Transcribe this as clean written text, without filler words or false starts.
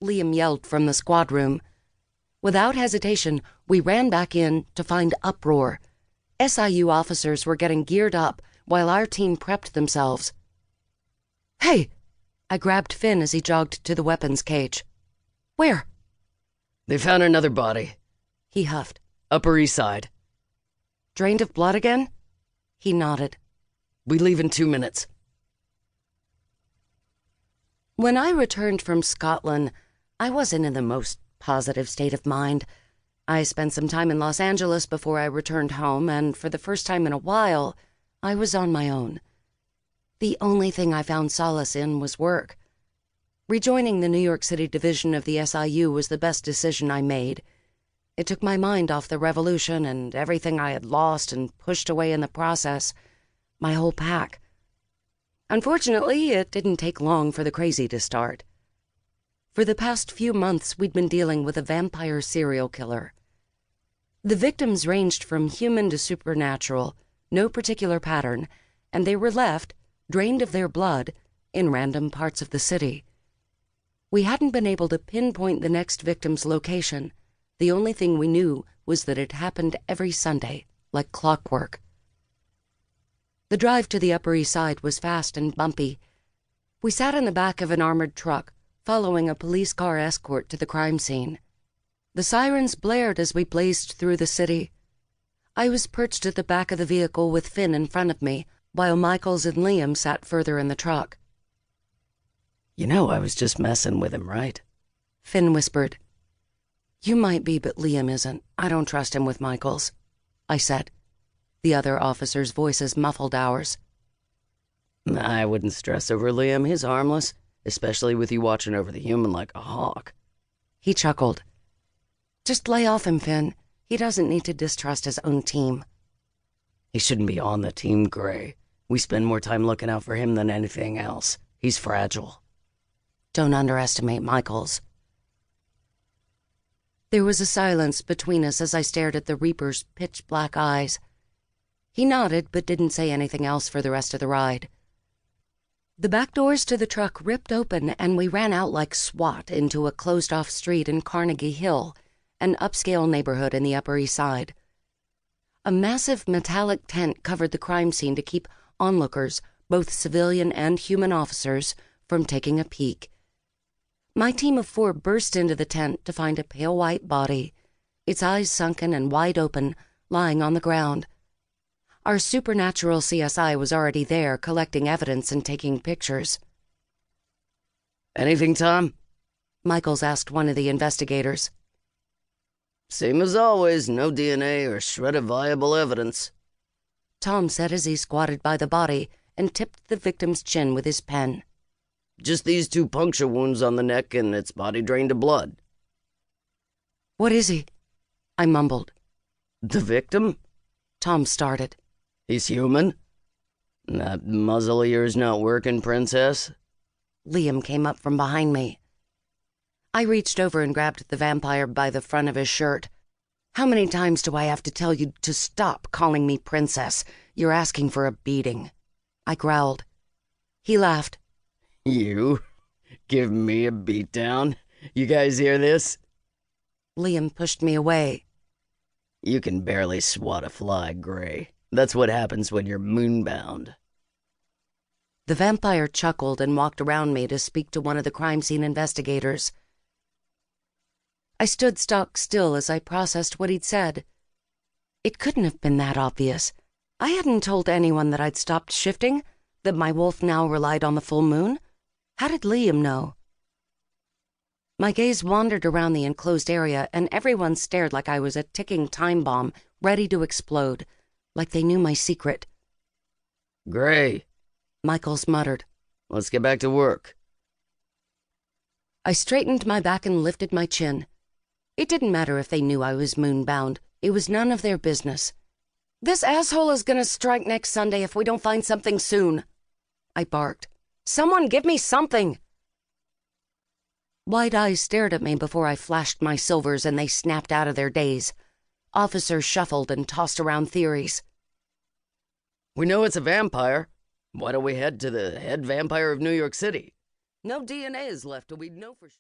Liam yelled from the squad room. Without hesitation, we ran back in to find uproar. SIU officers were getting geared up while our team prepped themselves. "Hey!" I grabbed Finn as he jogged to the weapons cage. "Where?" "They found another body," he huffed. "Upper East Side." "Drained of blood again?" He nodded. "We leave in 2 minutes." When I returned from Scotland, I wasn't in the most positive state of mind. I spent some time in Los Angeles before I returned home, and for the first time in a while, I was on my own. The only thing I found solace in was work. Rejoining the New York City division of the SIU was the best decision I made. It took my mind off the revolution and everything I had lost and pushed away in the process, my whole pack. Unfortunately, it didn't take long for the crazy to start. For the past few months, we'd been dealing with a vampire serial killer. The victims ranged from human to supernatural, no particular pattern, and they were left, drained of their blood, in random parts of the city. We hadn't been able to pinpoint the next victim's location. The only thing we knew was that it happened every Sunday, like clockwork. The drive to the Upper East Side was fast and bumpy. We sat in the back of an armored truck, following a police car escort to the crime scene. The sirens blared as we blazed through the city. I was perched at the back of the vehicle with Finn in front of me, while Michaels and Liam sat further in the truck. "You know I was just messing with him, right?" Finn whispered. "You might be, but Liam isn't. I don't trust him with Michaels," I said. The other officers' voices muffled ours. "I wouldn't stress over Liam. He's harmless, especially with you watching over the human like a hawk." He chuckled. "Just lay off him, Finn. He doesn't need to distrust his own team." "He shouldn't be on the team, Grey. We spend more time looking out for him than anything else. He's fragile." "Don't underestimate Michaels." There was a silence between us as I stared at the Reaper's pitch-black eyes. He nodded but didn't say anything else for the rest of the ride. The back doors to the truck ripped open and we ran out like SWAT into a closed-off street in Carnegie Hill, an upscale neighborhood in the Upper East Side. A massive metallic tent covered the crime scene to keep onlookers, both civilian and human officers, from taking a peek. My team of 4 burst into the tent to find a pale white body, its eyes sunken and wide open, lying on the ground. Our supernatural CSI was already there, collecting evidence and taking pictures. "Anything, Tom?" Michaels asked one of the investigators. "Same as always, no DNA or shred of viable evidence," Tom said as he squatted by the body and tipped the victim's chin with his pen. "Just these 2 puncture wounds on the neck and its body drained of blood." "What is he?" I mumbled. "The victim?" Tom started. "He's human. That muzzle of yours not working, Princess?" Liam came up from behind me. I reached over and grabbed the vampire by the front of his shirt. "How many times do I have to tell you to stop calling me Princess? You're asking for a beating," I growled. He laughed. "You? Give me a beatdown? You guys hear this?" Liam pushed me away. "You can barely swat a fly, Grey. That's what happens when you're moonbound." The vampire chuckled and walked around me to speak to one of the crime scene investigators. I stood stock still as I processed what he'd said. It couldn't have been that obvious. I hadn't told anyone that I'd stopped shifting, that my wolf now relied on the full moon. How did Liam know? My gaze wandered around the enclosed area, and everyone stared like I was a ticking time bomb, ready to explode, like they knew my secret. "Grey," Michaels muttered. "let's get back to work." I straightened my back and lifted my chin. It didn't matter if they knew I was moonbound. It was none of their business. "This asshole is gonna strike next Sunday if we don't find something soon," I barked. "Someone give me something!" Wide eyes stared at me before I flashed my silvers and they snapped out of their daze. Officers shuffled and tossed around theories. "We know it's a vampire. Why don't we head to the head vampire of New York City?" "No DNA is left till we know for sure."